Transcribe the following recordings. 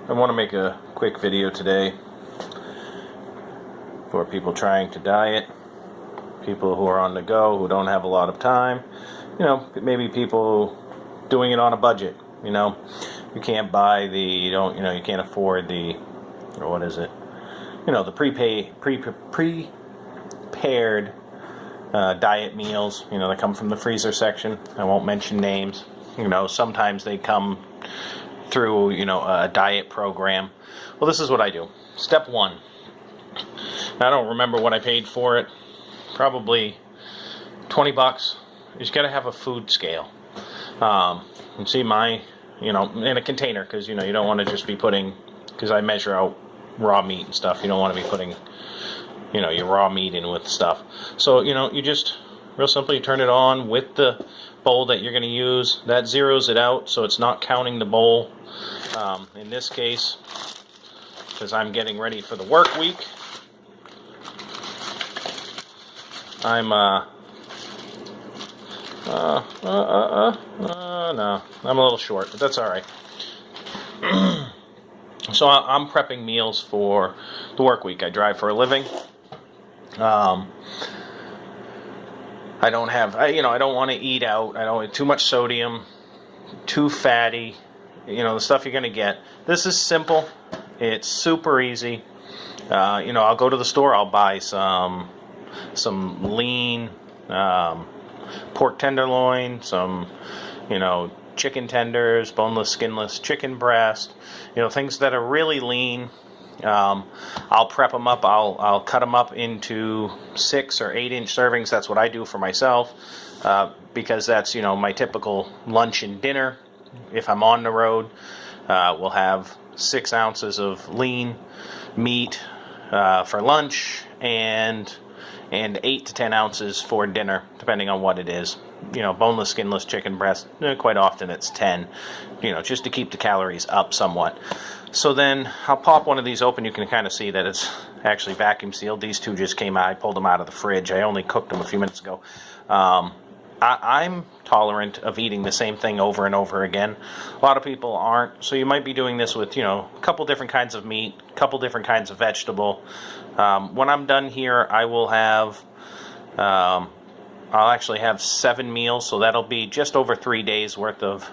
I want to make a quick video today for people trying to diet, people who are on the go, who don't have a lot of time, maybe people doing it on a budget. You can't buy the, you can't afford the, or what is it, the prepared diet meals, that come from the freezer section. I won't mention names. Sometimes they come through, a diet program. Well, this is what I do. Step one. I don't remember what I paid for it. Probably $20. You just got to have a food scale. And see my, in a container, because, you don't want to just be putting, because I measure out raw meat and stuff. You don't want to be putting, your raw meat in with stuff. So, you just, real simply, turn it on with the bowl that you're going to use. That zeroes it out, so it's not counting the bowl. In this case, because I'm getting ready for the work week, I'm no, I'm a little short, but that's all right. So I'm prepping meals for the work week. I drive for a living. I don't have, I don't want to eat out. I don't want too much sodium, too fatty, the stuff you're going to get. This is simple. It's super easy. I'll go to the store. I'll buy some lean pork tenderloin, some, chicken tenders, boneless, skinless chicken breast, things that are really lean. I'll prep them up. I'll cut them up into 6 or 8 inch servings. That's what I do for myself, because that's, my typical lunch and dinner. If I'm on the road, we'll have 6 ounces of lean meat for lunch, and 8 to 10 ounces for dinner, depending on what it is. Boneless, skinless chicken breast, quite often it's 10, just to keep the calories up somewhat. So then I'll pop one of these open. You can kind of see that it's actually vacuum sealed. These two just came out. I pulled them out of the fridge. I only cooked them a few minutes ago. I'm tolerant of eating the same thing over and over again. A lot of people aren't. So you might be doing this with, a couple different kinds of meat, a couple different kinds of vegetable. When I'm done here, I will have, I'll actually have 7 meals. So that'll be just over 3 days worth of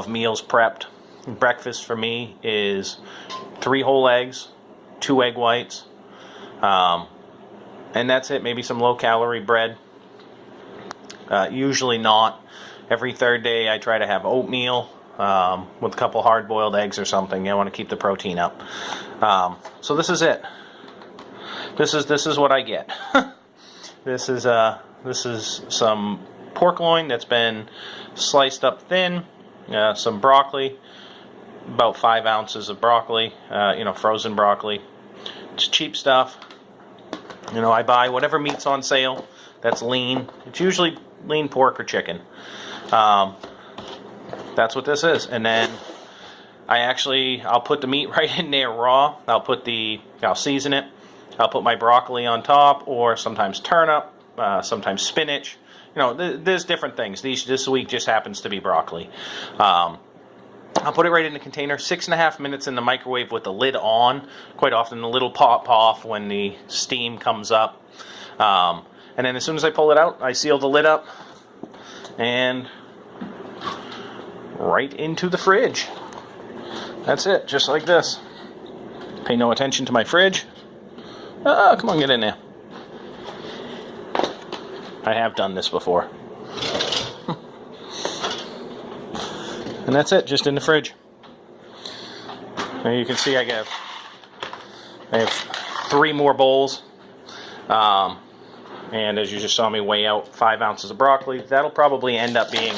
meals prepped. Breakfast for me is 3 whole eggs, 2 egg whites, and that's it. Maybe some low-calorie bread. Usually not. Every third day I try to have oatmeal with a couple hard-boiled eggs or something. I want to keep the protein up. So this is it. This is what I get. This is some pork loin that's been sliced up thin. Some broccoli. About 5 ounces of broccoli, frozen broccoli. It's cheap stuff. I buy whatever meat's on sale that's lean. It's usually lean pork or chicken. That's what this is. And then I'll put the meat right in there raw. I'll season it. I'll put my broccoli on top, or sometimes turnip, sometimes spinach. There's different things. This week just happens to be broccoli. I'll put it right in the container, 6.5 minutes in the microwave with the lid on. Quite often the lid will pop off when the steam comes up. And then as soon as I pull it out, I seal the lid up and right into the fridge. That's it, just like this. Pay no attention to my fridge. Come on, get in there. I have done this before. And that's it, just in the fridge. And you can see I have 3 more bowls. And as you just saw me weigh out 5 ounces of broccoli, that'll probably end up being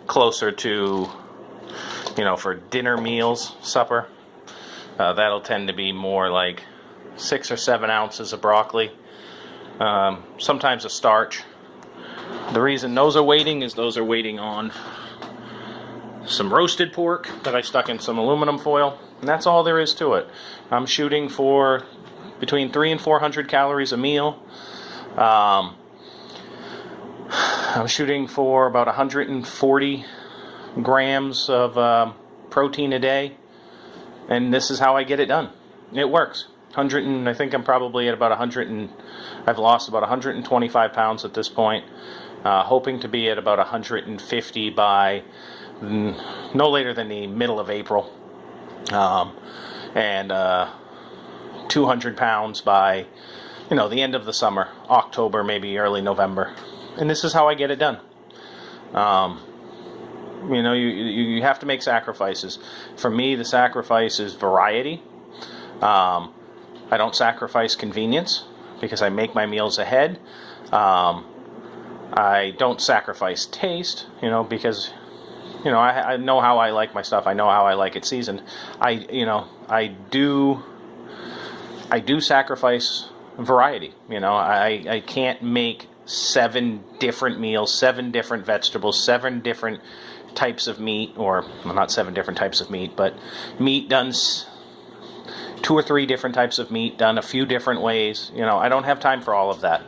closer to, for dinner meals, supper. That'll tend to be more like 6 or 7 ounces of broccoli. Sometimes a starch. The reason those are waiting is those are waiting on some roasted pork that I stuck in some aluminum foil, and that's all there is to it. I'm shooting for between 300 and 400 calories a meal. I'm shooting for about 140 grams of protein a day. And this is how I get it done. It works. I think I'm probably at about 100 I've lost about 125 pounds at this point. Hoping to be at about 150 by no later than the middle of April. And 200 pounds by, the end of the summer, October, maybe early November. And this is how I get it done. You have to make sacrifices. For me, the sacrifice is variety. I don't sacrifice convenience because I make my meals ahead. I don't sacrifice taste, because, I know how I like my stuff. I know how I like it seasoned. I do sacrifice variety. I can't make 7 different meals, 7 different vegetables, 7 different types of meat, or well, not 7 different types of meat, but meat done 2 or 3 different types of meat done a few different ways. I don't have time for all of that.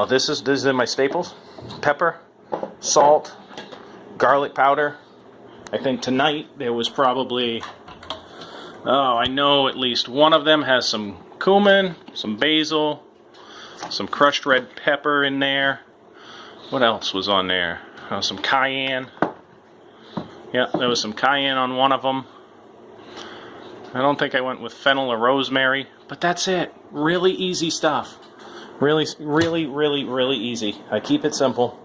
This is my staples: pepper, salt, garlic powder. I think tonight there was probably, I know at least one of them has some cumin, some basil, some crushed red pepper in there. What else was on there? Some cayenne. Yeah, there was some cayenne on one of them. I don't think I went with fennel or rosemary, but that's it. Really easy stuff. Really, really, really, really easy. I keep it simple.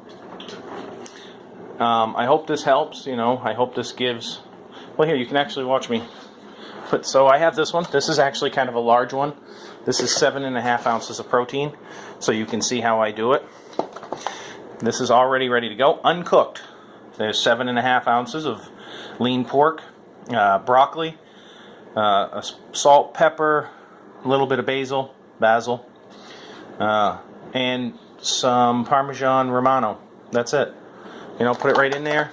I hope this helps. I hope this gives. Well, here, you can actually watch me. So I have this one. This is actually kind of a large one. This is 7.5 ounces of protein. So you can see how I do it. This is already ready to go, uncooked. There's 7.5 ounces of lean pork, broccoli, salt, pepper, a little bit of basil, and some Parmesan Romano. That's it. Put it right in there.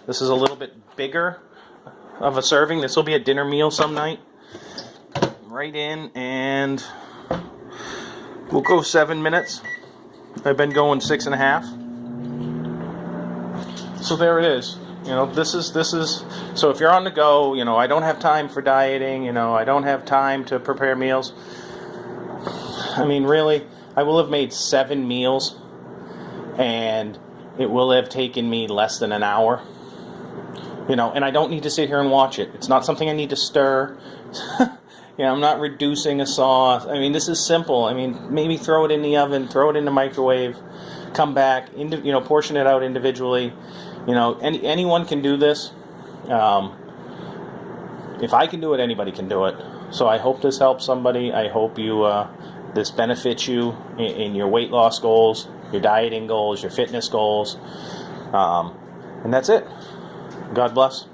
This is a little bit bigger of a serving. This will be a dinner meal some night. Right in, and we'll go 7 minutes. I've been going 6.5. So there it is. This is. So if you're on the go, I don't have time for dieting. I don't have time to prepare meals. I mean, really, I will have made 7 meals, and it will have taken me less than an hour. And I don't need to sit here and watch it. It's not something I need to stir. I'm not reducing a sauce. I mean, this is simple. I mean, maybe throw it in the oven, throw it in the microwave, come back, portion it out individually. Anyone can do this. If I can do it, anybody can do it. So I hope this helps somebody. I hope this benefits you in your weight loss goals, your dieting goals, your fitness goals. And that's it. God bless.